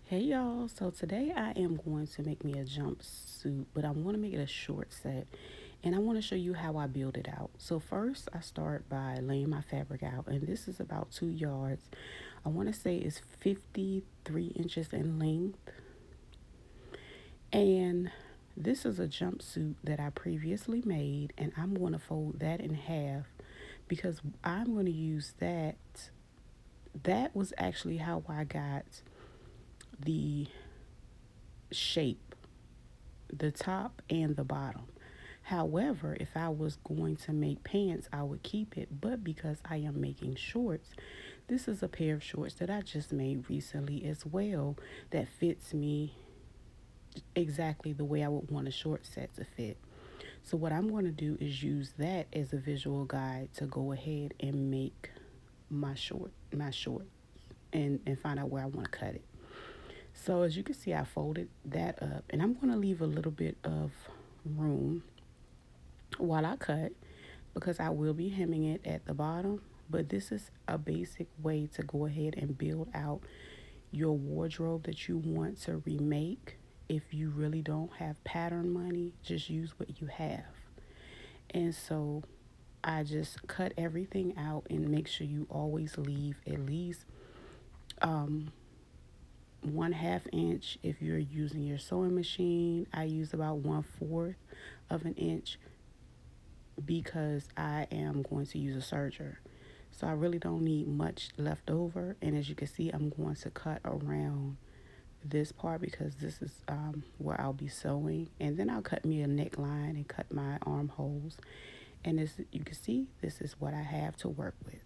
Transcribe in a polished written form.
Hey y'all, so today I am going to make me a jumpsuit, but I want to make it a short set and I want to show you how I build it out. So first I start by laying my fabric out, and this is about 2 yards. I want to say it's 53 inches in length, and this is a jumpsuit that I previously made, and I'm going to fold that in half because I'm going to use that. That was actually how I got the shape, the top and the bottom. However, if I was going to make pants, I would keep it. But because I am making shorts, this is a pair of shorts that I just made recently as well that fits me exactly the way I would want a short set to fit. So what I'm going to do is use that as a visual guide to go ahead and make my short and find out where I want to cut it. So as you can see, I folded that up, and I'm going to leave a little bit of room while I cut because I will be hemming it at the bottom. But this is a basic way to go ahead and build out your wardrobe that you want to remake. If you really don't have pattern money, just use what you have. And so I just cut everything out and make sure you always leave at least um, 1/2 inch. If you're using your sewing machine, I use about 1/4 of an inch because I am going to use a serger. So I really don't need much left over. And as you can see, I'm going to cut around this part because this is where I'll be sewing. And then I'll cut me a neckline and cut my armholes. And as you can see, this is what I have to work with.